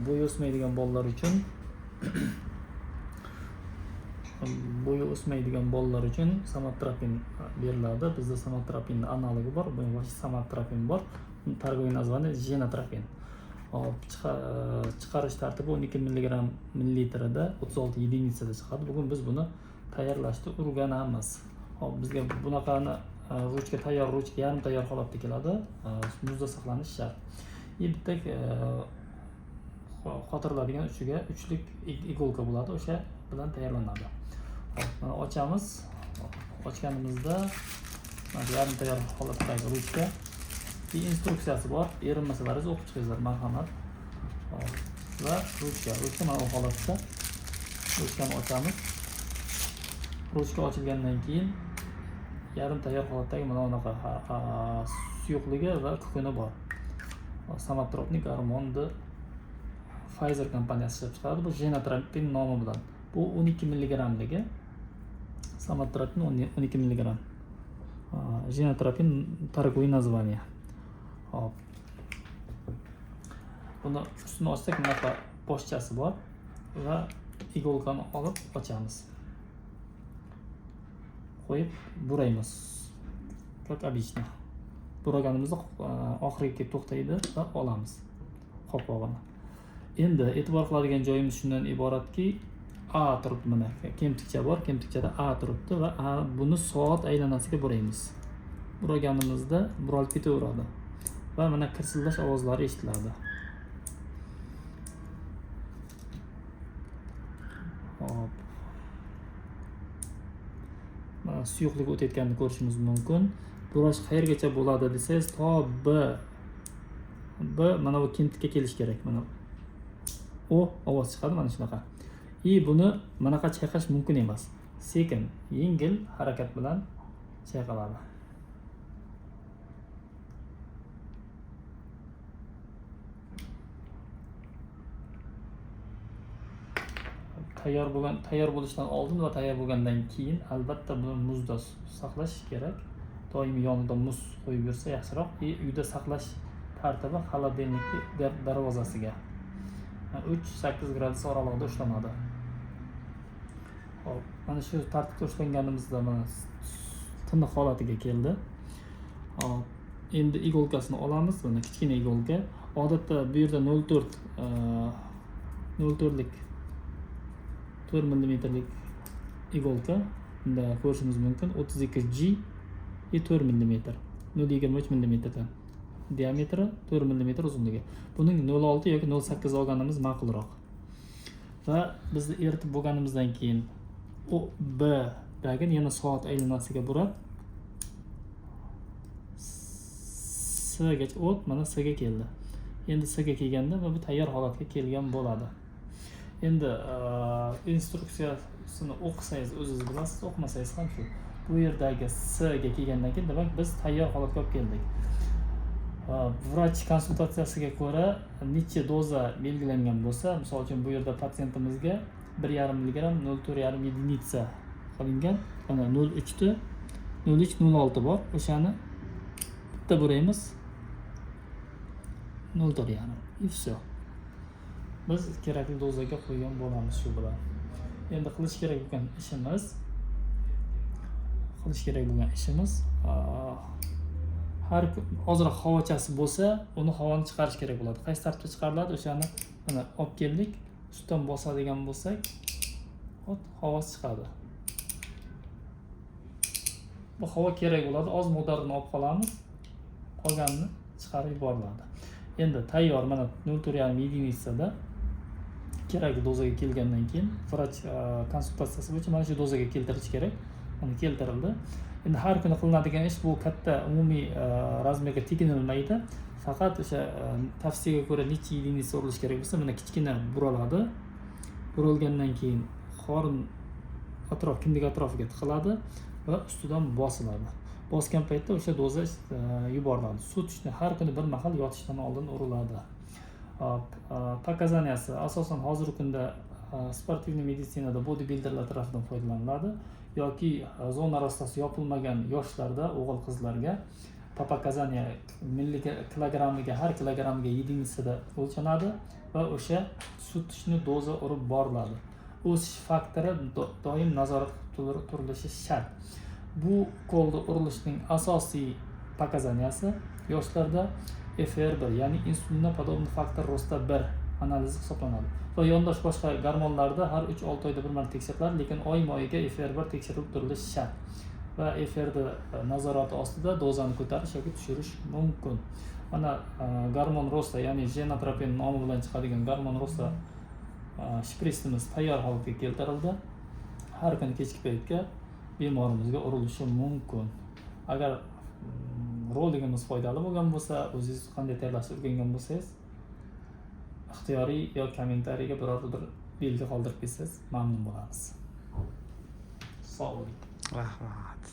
Bo'yi o'smaydigan bolalar uchun somatropin beriladi. Bizda somatropinning analogi bor. Bu somatropin bor. Targoviy naзвание genotropin. Chiqarish tartibi 12 mg millilitrida 36 единицада chiqadi. Bugun biz buni tayyorlashni o'rganamiz. Bizga bunaqani tayyor ruchka yarim tayyor holatda keladi. Muzda saqlanishi shart. Bitta qotiriladigan uchiga 3lik igolka bo'ladi. O'sha bilan tayyorlanadi. Mana ochamiz. Ochganimizda yarim tayyor holatdagi ruchka instruksiyasi bor. Erinmasalaringiz o'qib chiqingizlar, marhamat. Va ruchka mana bu holatda ruchkani ochamiz. Ruchka ochilgandan keyin yarim tayyor holatdagi mana bunaqa suyuqligi va kukuni bor. Somatropin gormonni Pfizer kompaniyasi ishlab chiqaradi. Bu genotropin nomi bilan. Bu 12 mg-ligi. Somatropin 12 mg. Genotropin targoviy название. Buni ustini ochsak bunaqa boshchasi bor va igolkani olib ochamiz. Qo'yib buraymiz. Как обычно. Buraganimizda oxiriga kelib to'xtaydi va olamiz qopqog'ini. Endi e'tibor qiladigan joyimiz shundan iboratki, A turibdi, mana kemtikcha bor, kemtikchada A turibdi va buni soat aylanasiga buraymiz. Buraganimizda buralib ketaveradi va mana kirsillash ovozlari eshitiladi. Mana suyuqlik o'tayotganini ko'rishimiz mumkin. Burash qayergacha bo'ladi desangiz, to B mana bu kemtikka kelish kerak. Mana ovoz chiqadi mana shunaqa. Buni bunaqa chayqash mumkin emas. Sekin, yengil harakat bilan chayqaladi. Tayyor bo'lishdan oldin va tayyor bo'lgandan keyin albatta buni muzda saqlash kerak. Doimiy yonida muz qo'yib yursa yaxshiroq. Uyda saqlash tartibi xolodilnik darvozasiga 3-8 gradus oralig'ida ushlanadi. Mana shu tartibda ushlanganimizda mana tiniq holatiga keldi. Endi igolkasini olamiz. Mana kichkina igolka. Odatda bu yerda 0.4lik 4 mmlik igolka. Bunda ko'rishimiz mumkin. 32G 4 mm. 0.23 mm dan diametri, 4 mm uzunligi. Buning 0.6 yoki 0.8 olganimiz ma'qulroq. Va bizni eritib bo'lganimizdan keyin B dagini yana soat aylanasiga burab S gacha mana S ga keldi. Endi S ga kelganda bu tayyor holatga kelgan bo'ladi. Endi instruksiyasini o'qisangiz o'zingiz bilasiz, o'qimasangiz ham shu. Bu yerdagi S ga kelgandan keyin demak biz tayyor holatga olib keldik. Vrach konsultatsiyasiga ko'ra necha doza belgilangan bo'lsa, misol uchun bu yerda patsientimizga 1,5 mg 0.4 единица qilingan. Mana 0.3 0.6 bor. O'shani bitta buraymiz. 0.4. И все. Biz kerakli dozaga qo'ygan bo'lamiz shu bilan. Endi qilish kerak bo'lgan ishimiz har ozroq havochasi bo'lsa, uni havoni chiqarish kerak bo'ladi. Qaysi tartibda chiqariladi? O'shani mana olib keldik. Ustidan bosadigan bo'lsak, havo chiqadi. Bu havo kerak bo'ladi. Oz miqdorda olib qolamiz. Qolganini chiqarib yuboriladi. Endi tayyor mana 0.4 единицада kerakli dozaga kelgandan keyin vrach konsultatsiyasi bo'yicha mana shu dozaga keltirish kerak. Uni keltirildi. Endi har kuni qilinadigan ish bu katta umumiy razmerga tekinilmaydi. Faqat o'sha tavsiyaga ko'ra necha единица urilish kerak bo'lsa, mana kichkina buraladi. Buralgandan keyin qorin kindik atrofiga tiqiladi va ustidan bosiladi. Bosgan paytda o'sha doza yuboriladi. Sut ichishni har kuni bir mahal yotishdan oldin uriladi. Pokazaniyasi asosan hozirgi kunda sportivniy meditsinada bodybuilderlar tomonidan foydalaniladi yoki zona rastasi yopilmagan yoshlarda o'g'il qizlarga по показания kilogrammiga har kilogrammiga единицада o'lchanadi va o'sha sutishni doza urib boriladi. O'sish faktori doim nazorat qilib turilishi shart. Bu qo'lda urilishning asosiy показанияsi yoshlarda FR1 ya'ni insulinopodobный faktor rosta 1 analizi hisoblanadi. Va yondosh boshqa gormonlarda har 3-6 oyda bir marta tekshiriladi, lekin oyma-oyga FR1 tekshirilib turilishi shart. Va FR'ni nazorati ostida dozani ko'tarish yoki tushirish mumkin. Mana gormon rosta ya'ni jenotropen nomi bilan chiqadigan gormon rosta shpritsimiz tayyor holatga keltirildi. Har kuni kechki paytga bemorimizga urilishi mumkin. Agar roligimiz foydali bo'lgan bo'lsa, o'zingiz qanday tayyorlashni o'rgangan bo'lsangiz, ixtiyoriy yo kommentariyaga biror bir belgi qoldirib ketsangiz mamnun bo'lamiz. Sog' bo'ling. Rahmat.